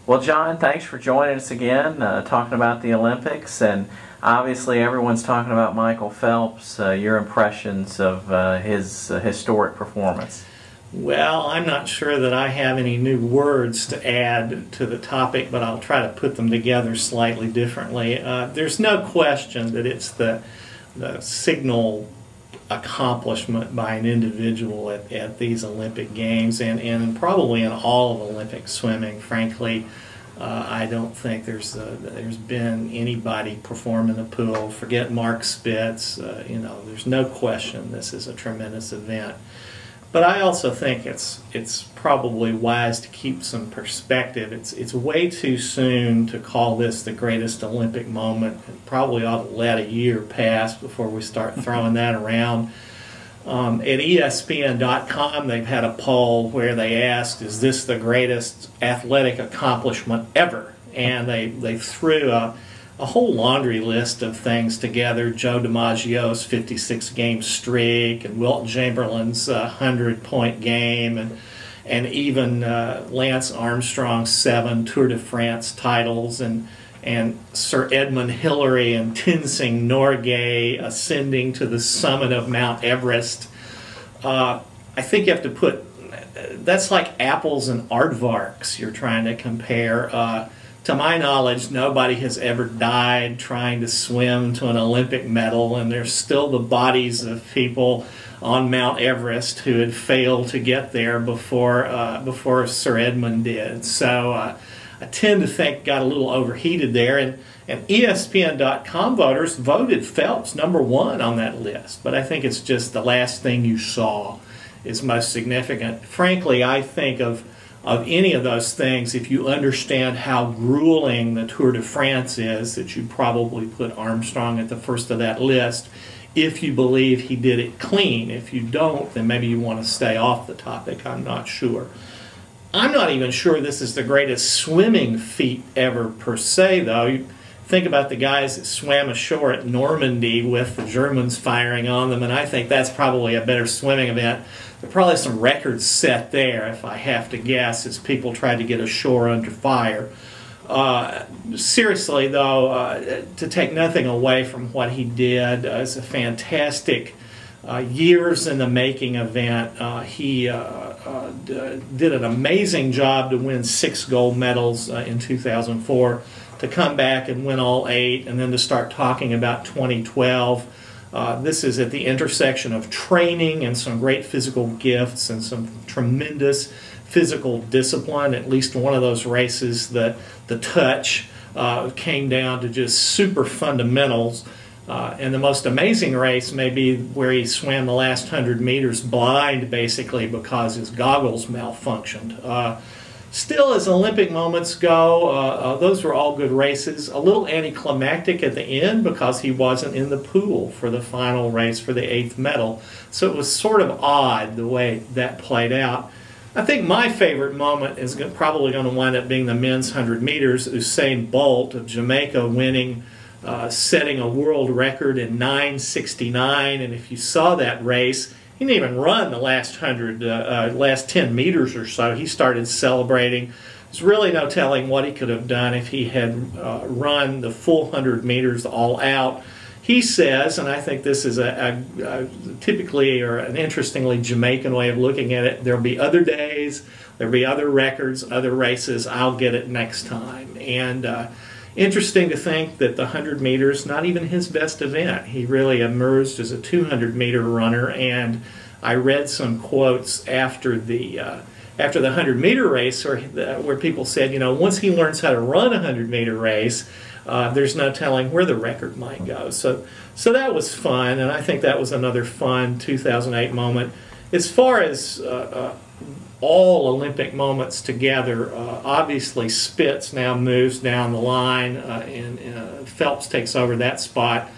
Well, John, thanks for joining us again, talking about the Olympics, and obviously everyone's talking about Michael Phelps. Your impressions of his historic performance? Well, I'm not sure that I have any new words to add to the topic, but I'll try to put them together slightly differently. There's no question that it's the signal accomplishment by an individual at these Olympic Games and probably in all of Olympic swimming. Frankly, I don't think there's been anybody perform in the pool. Forget Mark Spitz. There's no question this is a tremendous event. But I also think it's probably wise to keep some perspective. It's way too soon to call this the greatest Olympic moment. It probably ought to let a year pass before we start throwing that around. At ESPN.com, they've had a poll where they asked, "Is this the greatest athletic accomplishment ever?" And they threw a whole laundry list of things together. Joe DiMaggio's 56-game streak, and Wilt Chamberlain's 100-point game, and even Lance Armstrong's 7 Tour de France titles, and Sir Edmund Hillary and Tenzing Norgay ascending to the summit of Mount Everest. I think you have to put, that's like apples and aardvarks you're trying to compare. To my knowledge, nobody has ever died trying to swim to an Olympic medal, and there's still the bodies of people on Mount Everest who had failed to get there before Sir Edmund did. So I tend to think got a little overheated there, and ESPN.com voters voted Phelps #1 on that list. But I think it's just the last thing you saw is most significant. Frankly, I think of any of those things, if you understand how grueling the Tour de France is, that you'd probably put Armstrong at the first of that list if you believe he did it clean. If you don't, then maybe you want to stay off the topic. I'm not sure. I'm not even sure this is the greatest swimming feat ever per se, though. You think about the guys that swam ashore at Normandy with the Germans firing on them, and I think that's probably a better swimming event. There are probably some records set there, if I have to guess, as people tried to get ashore under fire. Seriously, though, to take nothing away from what he did, it's a fantastic years in the making event. He did an amazing job to win 6 gold medals in 2004, to come back and win all 8, and then to start talking about 2012. This is at the intersection of training and some great physical gifts and some tremendous physical discipline. At least one of those races, the touch, came down to just super fundamentals. And the most amazing race may be where he swam the last 100 meters blind, basically, because his goggles malfunctioned. Still, as Olympic moments go, those were all good races. A little anticlimactic at the end because he wasn't in the pool for the final race for the 8th medal. So it was sort of odd the way that played out. I think my favorite moment is probably going to wind up being the men's 100 meters. Usain Bolt of Jamaica winning, setting a world record in 9:69. And if you saw that race, he didn't even run the last 10 meters or so. He started celebrating. There's really no telling what he could have done if he had run the full 100 meters all out. He says, and I think this is a typically or an interestingly Jamaican way of looking at it, there'll be other days, there'll be other records, other races, I'll get it next time. And interesting to think that the 100 meters, not even his best event. He really emerged as a 200-meter runner, and I read some quotes after the 100-meter race where people said, once he learns how to run a 100-meter race, there's no telling where the record might go. So that was fun, and I think that was another fun 2008 moment. As far as all Olympic moments together, obviously Spitz now moves down the line, and Phelps takes over that spot.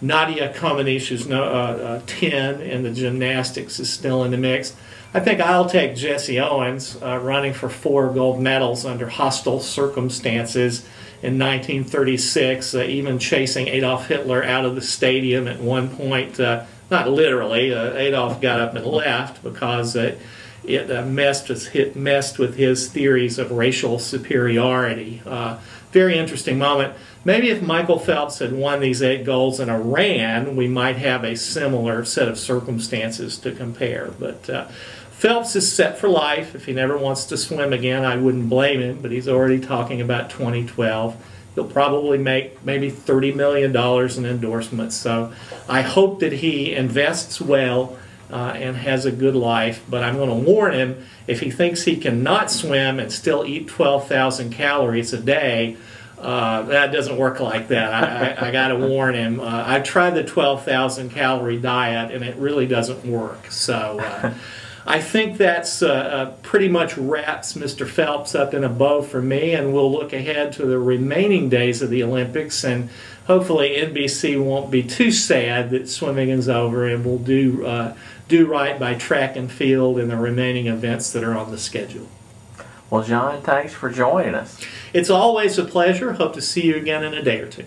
Nadia Comaneci's 10 in the gymnastics is still in the mix. I think I'll take Jesse Owens running for 4 gold medals under hostile circumstances in 1936, even chasing Adolf Hitler out of the stadium at one point. Not literally, Adolf got up and left because it messed with his theories of racial superiority. Very interesting moment. Maybe if Michael Phelps had won these 8 golds in Iran, we might have a similar set of circumstances to compare. But Phelps is set for life. If he never wants to swim again, I wouldn't blame him, but he's already talking about 2012. He'll probably make maybe $30 million in endorsements. So I hope that he invests well and has a good life. But I'm going to warn him, if he thinks he cannot swim and still eat 12,000 calories a day, that doesn't work like that. I got to warn him. I've tried the 12,000 calorie diet and it really doesn't work. So I think that's pretty much wraps Mr. Phelps up in a bow for me, and we'll look ahead to the remaining days of the Olympics, and hopefully NBC won't be too sad that swimming is over, and we'll do right by track and field and the remaining events that are on the schedule. Well, John, thanks for joining us. It's always a pleasure. Hope to see you again in a day or two.